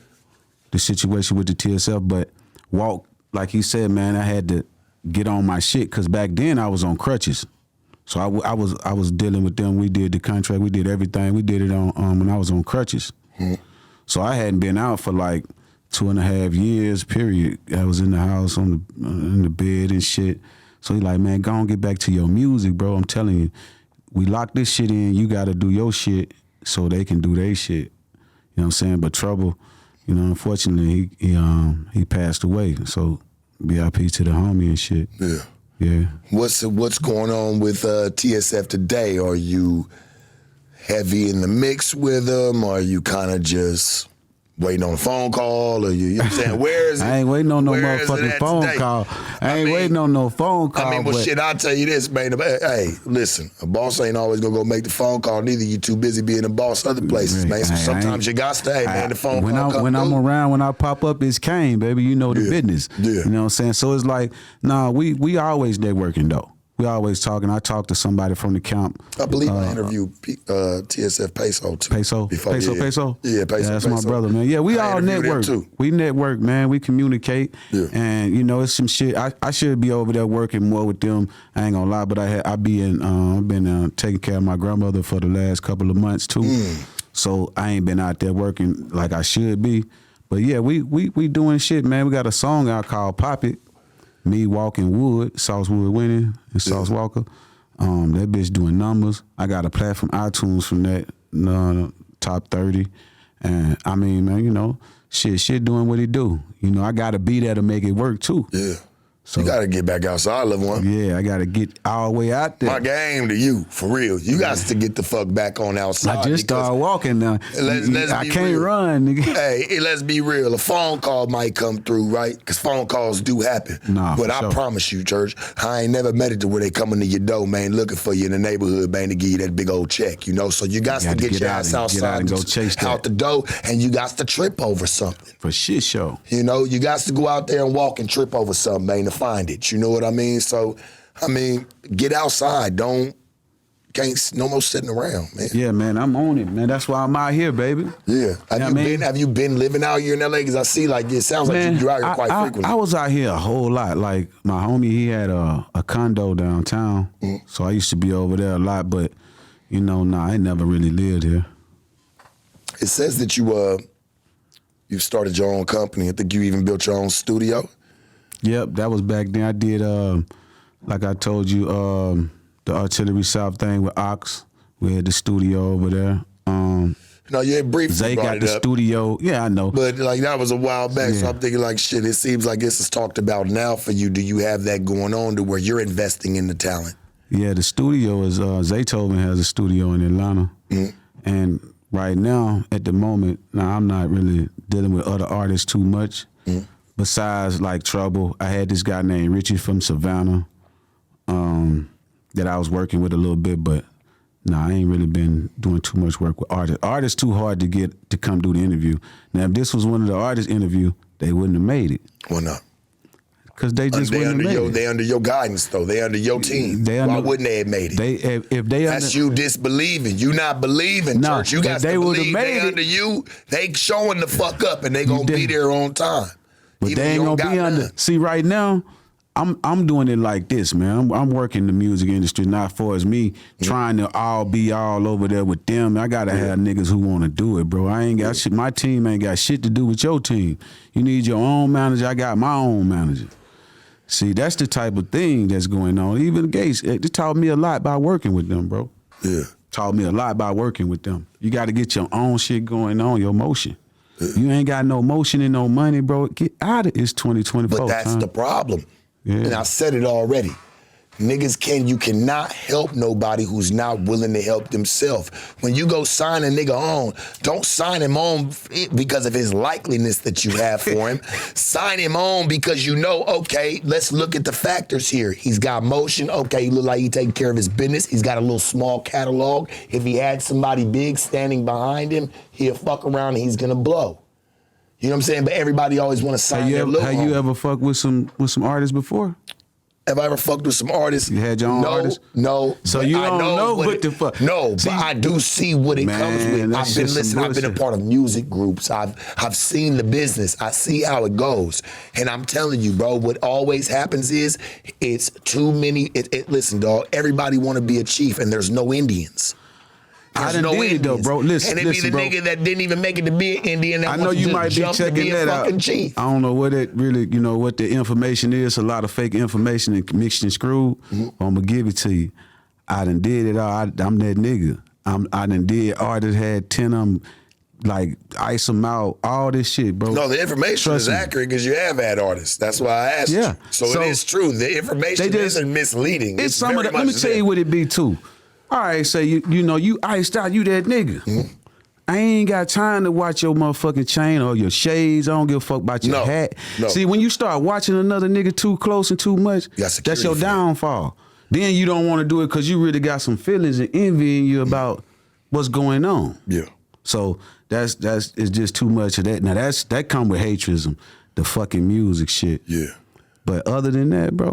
the situation with the TSF, but Walt, like he said, man, I had to get on my shit because back then I was on crutches. So I was dealing with them. We did the contract, we did everything. We did it on when I was on crutches. So I hadn't been out for like 2.5 years, period. I was in the house in the bed and shit. So he like, man, go on, get back to your music, bro. I'm telling you, we lock this shit in. You got to do your shit so they can do their shit. You know what I'm saying? But Trouble, unfortunately, he passed away. So BIP to the homie and shit.
Yeah.
Yeah.
What's going on with TSF today? Are you heavy in the mix with them? Or are you kind of just waiting on a phone call? Or you know what I'm saying? Where is it?
I ain't waiting on no
Where is it
motherfucking
at
phone
today?
call. I ain't waiting on no phone call.
I mean, well, shit, I'll tell you this, man. Hey, listen, a boss ain't always gonna go make the phone call. Neither you too busy being a boss other places, man. So sometimes you got to stay, man. The phone call
when I'm around, when I pop up, it's Kane, baby. You know the business.
Yeah.
You know what I'm saying? So it's like, nah, we always networking though. We always talking. I talked to somebody from the camp.
I believe I interviewed TSF Peso too.
Peso?
Yeah, Peso.
Yeah, that's my brother, man. Yeah, we all network.
Too.
We network, man. We communicate.
Yeah.
And, it's some shit. I should be over there working more with them. I ain't gonna lie, but I've been taking care of my grandmother for the last couple of months too. So I ain't been out there working like I should be. But yeah, we doing shit, man. We got a song out called Pop It. Me, Walking Wood, Sauce Wood Winning, and Sauce Walker. That bitch doing numbers. I got a platform, iTunes from that, top 30. And I mean, man, shit doing what it do. I got to be there to make it work too.
Yeah.
So
you got to get back outside, little one.
yeah, I got to get all the way out there.
My game to you, for real. You got to get the fuck back on outside.
I just started walking now. I can't
real.
run, nigga.
Hey, let's be real. A phone call might come through, right? Because phone calls do happen.
Nah,
but
for
I
sure.
promise you, church, I ain't never met it to where they coming to your door, man, looking for you in the neighborhood, man, to give you that big old check, you know? So you got to get your ass outside
and go chase
out the door, and you got to trip over something.
For shit show.
You know, you got to go out there and walk and trip over something, man, to find it. You know what I mean? So, I mean, get outside. No more sitting around, man.
Yeah, man, I'm on it, man. That's why I'm out here, baby.
Yeah. Have you been living out here in LA? Because I see, like, it sounds like you out here quite frequently.
I was out here a whole lot. Like, my homie, he had a condo downtown. So I used to be over there a lot, but, you know, I ain't never really lived here.
It says that you started your own company. I think you even built your own studio.
Yep, that was back then. I did, like I told you, the Artillery South thing with Ox. We had the studio over there.
No, you had briefly
Zay
brought
got
it
the
up.
studio. Yeah, I know.
But like that was a while back, so
Yeah.
I'm thinking like, shit, it seems like this is talked about now for you. Do you have that going on to where you're investing in the talent?
Yeah, the studio is, Zaytoven has a studio in Atlanta. And right now, at the moment, now I'm not really dealing with other artists too much. Besides like Trouble, I had this guy named Richie from Savannah that I was working with a little bit, but I ain't really been doing too much work with artists. Artists too hard to get to come do the interview. Now, if this was one of the artists' interview, they wouldn't have made it.
Why not?
Because they just wouldn't have made it.
They under your guidance, though. They under your team. Why wouldn't they have made it?
If they
That's you disbelieving. You not believing,
No,
church. You
if
got
they
to
would've
believe
made
they
it-
under you. They showing the fuck up, and they gonna be there on time.
But
Even
they
if
ain't
you
gonna
don't
be
got
under.
none.
See, right now, I'm doing it like this, man. I'm working the music industry, not for as me trying to be all over there with them. I gotta have niggas who want to do it, bro. I ain't got shit. My team ain't got shit to do with your team. You need your own manager. I got my own manager. See, that's the type of thing that's going on. Even Gates, it taught me a lot by working with them, bro.
Yeah.
Taught me a lot by working with them. You got to get your own shit going on, your motion. You ain't got no motion and no money, bro. Get out of it. It's 2024.
But that's the problem.
Yeah.
And I said it already. You cannot help nobody who's not willing to help themselves. When you go sign a nigga on, don't sign him on because of his likeliness that you have for him. Sign him on because you know, okay, let's look at the factors here. He's got motion. Okay, he look like he taking care of his business. He's got a little small catalog. If he had somebody big standing behind him, he'll fuck around and he's gonna blow. You know what I'm saying? But everybody always want to sign their little
Have you
homie.
ever fucked with some artists before?
Have I ever fucked with some artists?
You had your own artists?
No.
So
but
you
I
don't know what
it-
the fuck.
No,
See,
but I do see what it comes
man,
with.
that's just some
I've been a
bullshit.
part of music groups. I've seen the business. I see how it goes. And I'm telling you, bro, what always happens is it's too many. Listen, dog, everybody want to be a chief and there's no Indians.
I
There's
done did it though,
Indians.
bro. Listen,
and it be the
bro.
nigga that didn't even make it to be an Indian that
I know
wants to
you
just
might be
jump to
checking
be a
that out.
fucking chief.
I don't know what it really, what the information is. A lot of fake information and mixed and screwed. I'm gonna give it to you. I done did it all. I'm that nigga. I done did artists had 10 of them, like ice them out, all this shit, bro.
No, the information
Trust
is
me.
accurate because you have had artists. That's why I asked
Yeah.
you. So
So
it is true. The information isn't misleading.
It's some of
very
the. Let me
much
tell
there.
you what it be too. All right, say you iced out. You that nigga. I ain't got time to watch your motherfucking chain or your shades. I don't give a fuck about your
No,
hat.
no.
See, when you start watching another nigga too close and too much,
got
that's
security
your
for it.
downfall. Then you don't want to do it because you really got some feelings and envying you about what's going on.
Yeah.
So it's just too much of that. Now that come with hatrism, the fucking music shit.
Yeah.
But other than that, bro,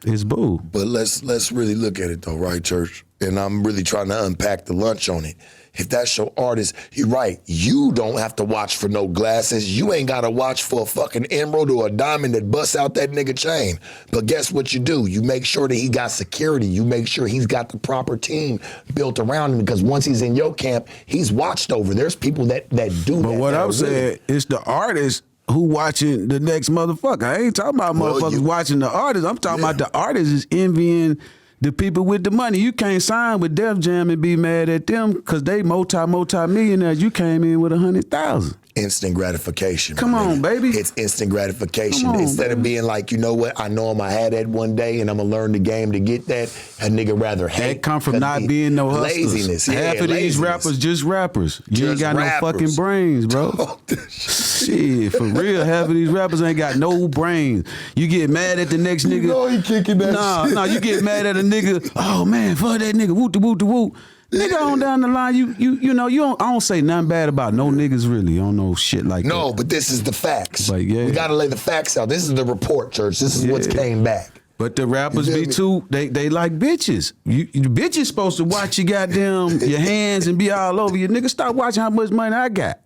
it's boo.
But let's really look at it though, right, Church? And I'm really trying to unpack the lunch on it. If that's your artist, you're right. You don't have to watch for no glasses. You ain't got to watch for a fucking emerald or a diamond that busts out that nigga chain. But guess what you do? You make sure that he got security. You make sure he's got the proper team built around him because once he's in your camp, he's watched over. There's people that do that.
But what
that
I'm
are
saying,
really-
it's the artist who watching the next motherfucker. I ain't talking about
Well,
motherfuckers
you-
watching the artist. I'm talking about the artist is envying the people with the money. You can't sign with Def Jam and be mad at them because they multi-millionaires. You came in with 100,000.
instant gratification.
Come on, baby.
It's instant gratification.
Come on,
Instead
baby.
of being like, you know what, I know I'm gonna have that one day and I'm gonna learn the game to get that, a nigga rather hate.
That come from not being no hustlers.
Laziness.
Half of these rappers just rappers. You ain't got no fucking brains, bro. Shit, for real, half of these rappers ain't got no brains. You get mad at the next nigga.
You know he kicking that shit.
Nah, you get mad at a nigga. Oh man, fuck that nigga. Woot the woot the woot. Nigga on down the line, you know, I don't say nothing bad about no niggas really. I don't know shit like that.
No, but this is the facts.
But yeah.
We gotta lay the facts out. This is the report, church. This is what's came back.
But the rappers be too, they like bitches. You bitches supposed to watch your goddamn your hands and be all over you. Nigga, stop watching how much money I got.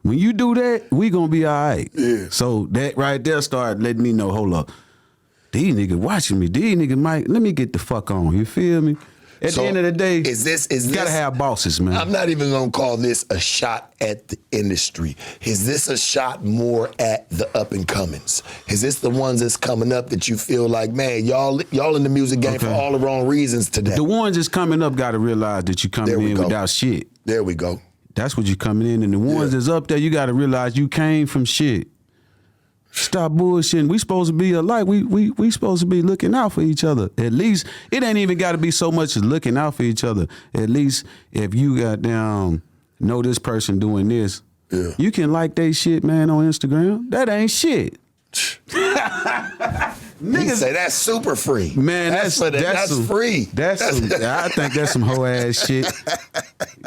When you do that, we gonna be all right.
Yeah.
So that right there started letting me know, hold up, these niggas watching me. These niggas might, let me get the fuck on. You feel me? At the end of the day, you gotta have bosses, man.
I'm not even gonna call this a shot at the industry. Is this a shot more at the up and comings? Is this the ones that's coming up that you feel like, man, y'all in the music game for all the wrong reasons today?
The ones that's coming up gotta realize that you coming in without shit.
There we go.
That's what you coming in. And the ones that's up there, you gotta realize you came from shit. Stop bullshitting. We supposed to be alike. We supposed to be looking out for each other. At least it ain't even got to be so much as looking out for each other. At least if you got down, know this person doing this, you can like they shit, man, on Instagram. That ain't shit.
Niggas say that's super free.
Man, that's
free.
I think that's some hoe ass shit.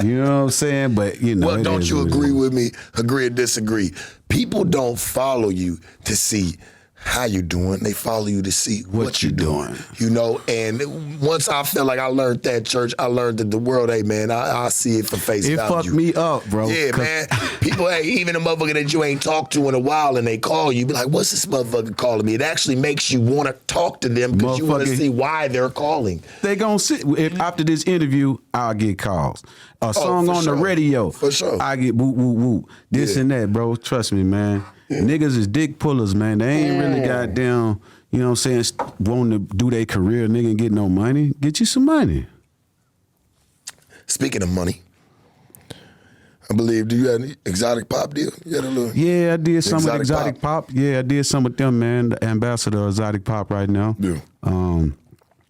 You know what I'm saying? But you know,
well, don't you agree with me? Agree or disagree? People don't follow you to see how you doing. They follow you to see what you doing. You know, and once I felt like I learned that, church, I learned that the world, hey man, I see it for face value.
It fucked me up, bro.
Yeah, man. People, hey, even a motherfucker that you ain't talked to in a while and they call you, be like, what's this motherfucker calling me? It actually makes you want to talk to them because you want to see why they're calling.
They gonna sit. After this interview, I'll get calls. A song on the radio.
For sure.
I get woo, woo, woo. This and that, bro. Trust me, man. Niggas is dick pullers, man. They ain't really goddamn, you know what I'm saying, wanting to do their career, nigga, and get no money. Get you some money.
Speaking of money, I believe, do you have an exotic pop deal? You had a little
I did some with exotic pop. Yeah, I did some with them, man. The ambassador of exotic pop right now.
Yeah.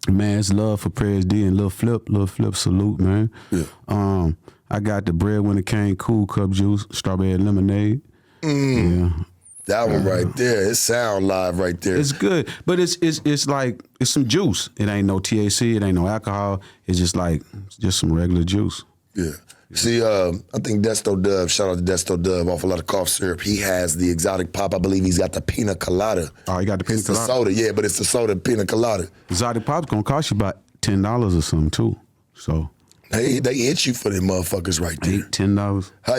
Man, it's love for Prez D and Lil Flip salute, man. Yeah. I got the Bread Winner Kane Cool Cup Juice, strawberry lemonade. Yeah.
That one right there, it sound live right there.
It's good, but it's like, it's some juice. It ain't no THC, it ain't no alcohol. It's just some regular juice.
Yeah. See, I think Desto Dove, shout out to Desto Dove, off a lot of cough syrup. He has the exotic pop. I believe he's got the pina colada.
Oh, he got the pina colada?
It's the soda, yeah, but it's the soda pina colada.
Exotic pop's gonna cost you about $10 or something too. So
they hit you for them motherfuckers right there.
$10.
How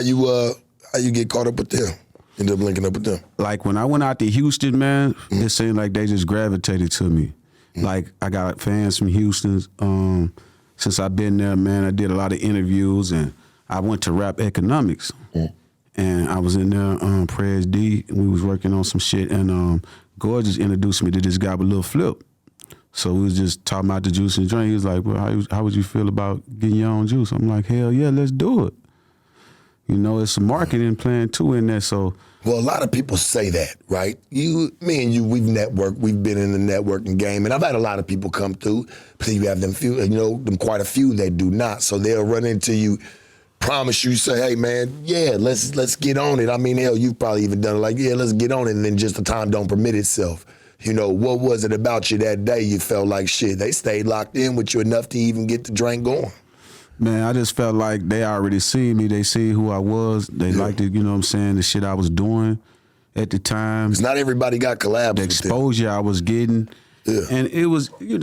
you get caught up with them? End up linking up with them?
Like when I went out to Houston, man, it seemed like they just gravitated to me. Like I got fans from Houston. Since I've been there, man, I did a lot of interviews and I went to Rap Economics. And I was in there, Prez D, and we was working on some shit, and Gorgeous introduced me to this guy with Lil Flip. So we was just talking about the juice and drink. He was like, well, how would you feel about getting your own juice? I'm like, hell yeah, let's do it. You know, it's some marketing plan too in there, so.
Well, a lot of people say that, right? Me and you, we've networked, we've been in the networking game, and I've had a lot of people come through, but then you have them few, them quite a few that do not. So they'll run into you, promise you, say, hey man, yeah, let's get on it. I mean, hell, you've probably even done it like, yeah, let's get on it, and then just the time don't permit itself. You know, what was it about you that day you felt like shit? They stayed locked in with you enough to even get the drink going.
Man, I just felt like they already seen me. They see who I was. They liked it, you know what I'm saying, the shit I was doing at the time.
'Cause not everybody got collabs.
The exposure I was getting. Yeah. And it was, it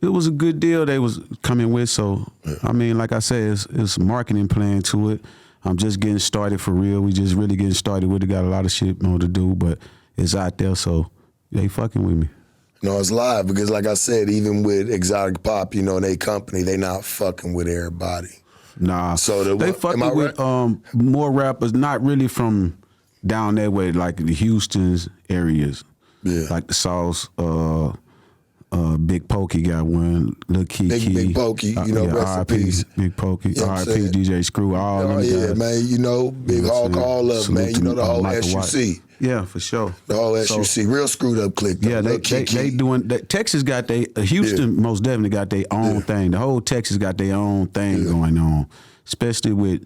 was a good deal they was coming with. So, I mean, like I said, it's a marketing plan to it. I'm just getting started for real. We just really getting started with it. Got a lot of shit more to do, but it's out there, so they fucking with me.
No, it's live because, like I said, even with Exotic Pop, they company, they not fucking with everybody.
Nah,
so
they fucking with more rappers, not really from down that way, like the Houston's areas, like the South, Big Pokey got one. Lil Kiki.
Big Pokey, you know, rest in peace.
Big Pokey.
You know what I'm
R.I.P.
saying?
DJ Screw. All them guys.
Man, you know, Big Hawk, all up,
Salute
man. You
to
know, the whole
Michael
SUC.
White. Yeah, for sure.
The whole SUC. Real screwed up clique.
Yeah, they doing, Texas got Houston most definitely got their own thing. The whole Texas got their own thing going on, especially with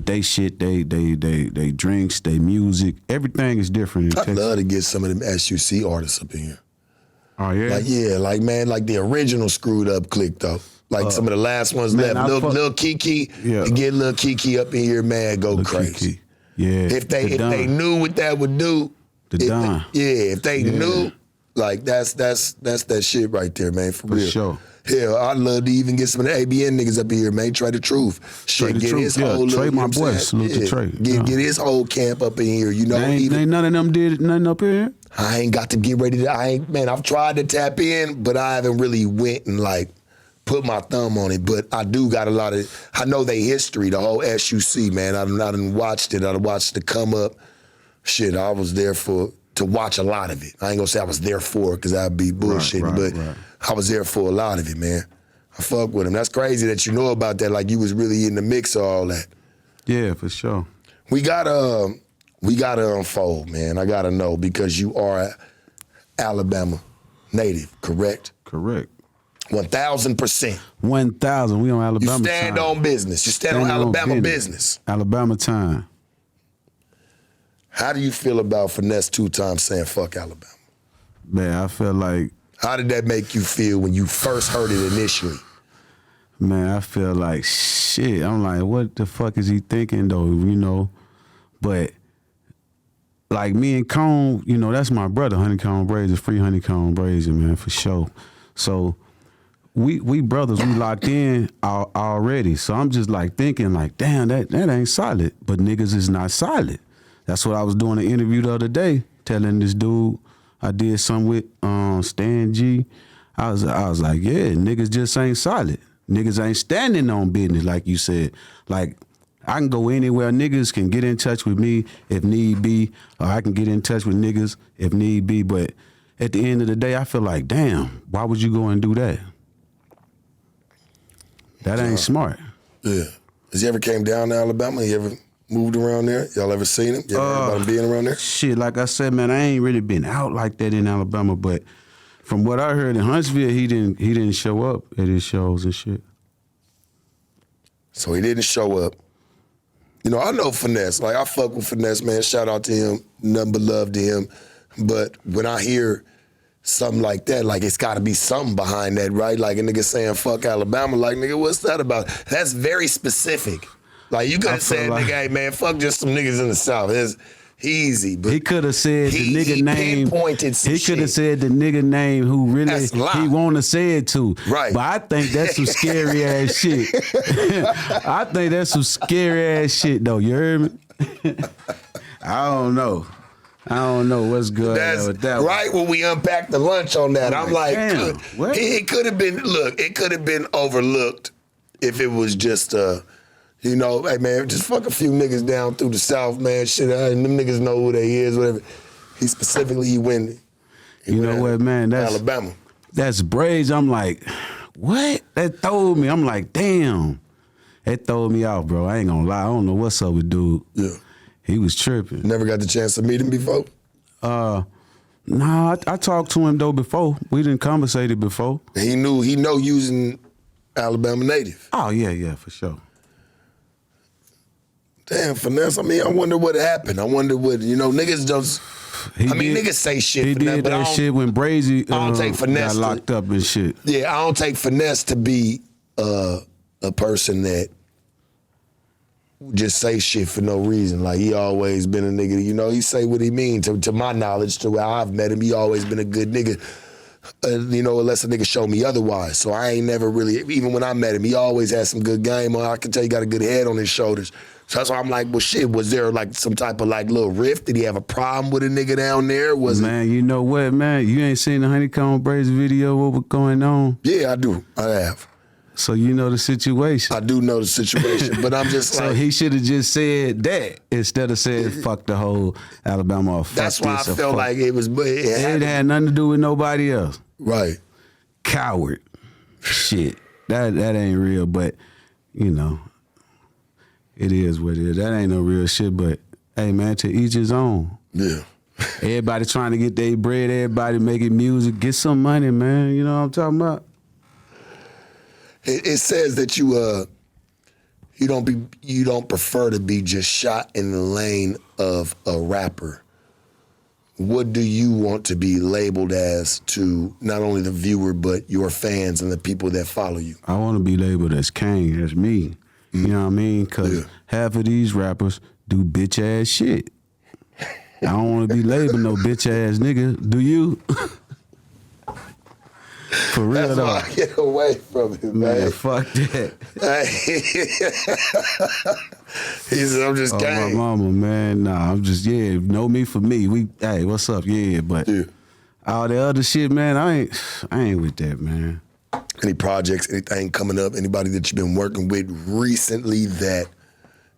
they shit, they drinks, they music. Everything is different in Texas.
I'd love to get some of them SUC artists up in here.
Oh, yeah?
Like the original screwed up clique, though. Like some of the last ones left. Lil Kiki, to get Lil Kiki up in here, man, go crazy. Kiki.
Yeah.
If they knew what that would do. If they knew, like, that's that shit right there, man, for real.
Sure.
Hell, I'd love to even get some of the ABN niggas up in here, man. Trey the Truth. Shit, get his whole
Trey, my boy. Salute to Trey.
Get his whole camp up in here, you know.
Ain't none of them did nothing up here?
I ain't got to get ready to, I've tried to tap in, but I haven't really went and like put my thumb on it. But I do got a lot of, I know they history, the whole SUC, man. I done watched it. I watched the come up. Shit, I was there to watch a lot of it. I ain't gonna say I was there for it because I'd be bullshitting, but I was there for a lot of it, man. I fuck with him. That's crazy that you know about that, like you was really in the mix of all that.
Yeah, for sure.
We gotta unfold, man. I gotta know because you are an Alabama native, correct?
Correct.
1,000%.
1,000. We on Alabama time.
You stand on business. You stand on Alabama business.
Alabama time.
How do you feel about Fineese2Tymes saying fuck Alabama?
Man, I feel like...
How did that make you feel when you first heard it initially?
Man, I feel like shit. I'm like, what the fuck is he thinking though, you know? But like me and Cone, you know, that's my brother, Honeycomb Brazier, free Honeycomb Brazier, man, for sure. So we brothers, we locked in already. So I'm just like thinking like, damn, that ain't solid. But niggas is not solid. That's what I was doing an interview the other day, telling this dude I did something with Stan G. I was like, yeah, niggas just ain't solid. Niggas ain't standing on business, like you said. Like, I can go anywhere. Niggas can get in touch with me if need be, or I can get in touch with niggas if need be. But at the end of the day, I feel like, damn, why would you go and do that? That ain't smart.
Yeah. Has he ever came down to Alabama? He ever moved around there? Y'all ever seen him? You ever heard about him being around there?
Shit, like I said, man, I ain't really been out like that in Alabama, but from what I heard in Huntsville, he didn't show up at his shows and shit.
So he didn't show up. You know, I know Finesse. Like, I fuck with Finesse, man. Shout out to him. Nothing but love to him. But when I hear something like that, like, it's got to be something behind that, right? Like a nigga saying, fuck Alabama. Like, nigga, what's that about? That's very specific. Like, you could have said, nigga, hey, man, fuck just some niggas in the South. It's easy. But
he could have said the nigga name.
He
could have said the nigga name who really he want to say it to.
Right.
But I think that's some scary ass shit. I think that's some scary ass shit, though. You heard me? I don't know what's good with that.
Right when we unpacked the lunch on that, I'm like,
damn,
it could have been, look, it could have been overlooked if it was just you know, hey, man, just fuck a few niggas down through the South, man. Shit, and them niggas know who they is, whatever. He went.
You know what, man? That's
Alabama.
That's braids. I'm like, what? That throwed me. I'm like, damn. That throwed me out, bro. I ain't gonna lie. I don't know what's up with dude.
Yeah.
He was tripping.
Never got the chance to meet him before?
Nah, I talked to him, though, before. We didn't conversate it before.
He know using Alabama native.
Oh, yeah, for sure.
Damn, Finesse. I mean, I wonder what happened. I wonder what, you know, niggas just, niggas say shit.
He did that shit when Brazy
I don't take Finesse
got locked up and shit.
Yeah, I don't take Finesse to be a person that just say shit for no reason. Like, he always been a nigga, you know, he say what he mean. To my knowledge, to where I've met him, he always been a good nigga. You know, unless a nigga show me otherwise. So I ain't never really, even when I met him, he always had some good game on. I can tell he got a good head on his shoulders. So that's why I'm like, well, shit, was there like some type of like little rift? Did he have a problem with a nigga down there?
Man, you know what, man? You ain't seen the Honeycomb Brazier video, what was going on?
Yeah, I do. I have.
So you know the situation.
I do know the situation, but I'm just
so
like.
he should have just said that instead of saying fuck the whole Alabama or fuck
That's why
this
I felt like it was.
It had nothing to do with nobody else.
Right.
coward. Shit, that ain't real, but you know, it is what it is. That ain't no real shit, but hey man, to each his own.
Yeah.
Everybody trying to get their bread, everybody making music, get some money, man. You know what I'm talking about?
It says that you don't prefer to be just shot in the lane of a rapper. What do you want to be labeled as to not only the viewer but your fans and the people that follow you?
I want to be labeled as Kane, as me. You know what I mean? Because half of these rappers do bitch ass shit. I don't want to be labeled no bitch ass nigga. Do you? For real
That's
though.
why I get away from it, man.
Fuck that.
He said, I'm just Kane.
My mama, man. Nah, I'm just, know me for me. Hey, what's up? Yeah, but all the other shit, man, I ain't with that, man.
Any projects, anything coming up, anybody that you've been working with recently that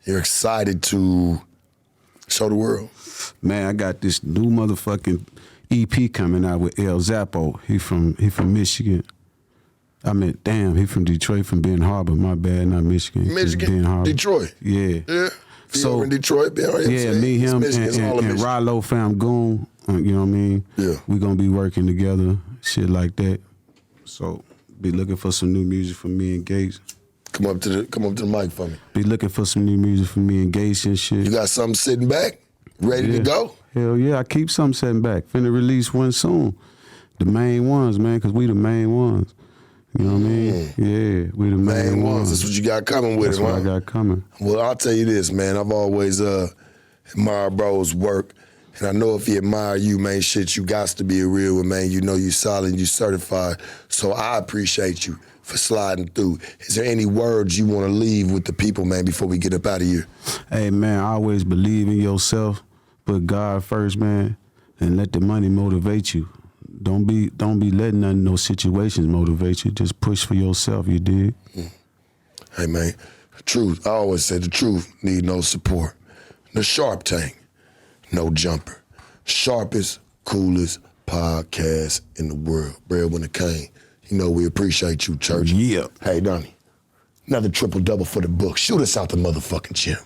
you're excited to show the world?
Man, I got this new motherfucking EP coming out with El Zappo. He from Michigan. I mean, damn, he from Detroit, from Ben Harbor. My bad, not Michigan.
Michigan,
Ben Harbor.
Detroit.
Yeah.
Yeah.
So
in Detroit,
me, him, and Rallo Fam Goon. You know what I mean?
Yeah.
We gonna be working together, shit like that. So be looking for some new music for me and Gates.
Come up to the mic for me.
Be looking for some new music for me and Gates and shit.
You got something sitting back, ready to go?
Hell yeah, I keep something sitting back. Finna release one soon. The main ones, man, because we the main ones. You know what I mean? Yeah, we the main ones.
That's what you got coming with
That's
it,
what
huh?
I got coming.
Well, I'll tell you this, man. I've always admired bro's work. And I know if he admire you, man, shit, you got to be a real one, man. You know you solid, you certified. So I appreciate you for sliding through. Is there any words you want to leave with the people, man, before we get up out of here?
Hey, man, always believe in yourself. Put God first, man, and let the money motivate you. Don't be letting none of those situations motivate you. Just push for yourself, you dig?
Hey, man, the truth, I always say the truth need no support. The Sharp Tank, no jumper. Sharpest, coolest podcast in the world. Bread Winner Kane. You know we appreciate you, church.
Yeah.
Hey, Donnie, another triple-double for the book. Shoot us out the motherfucking gym.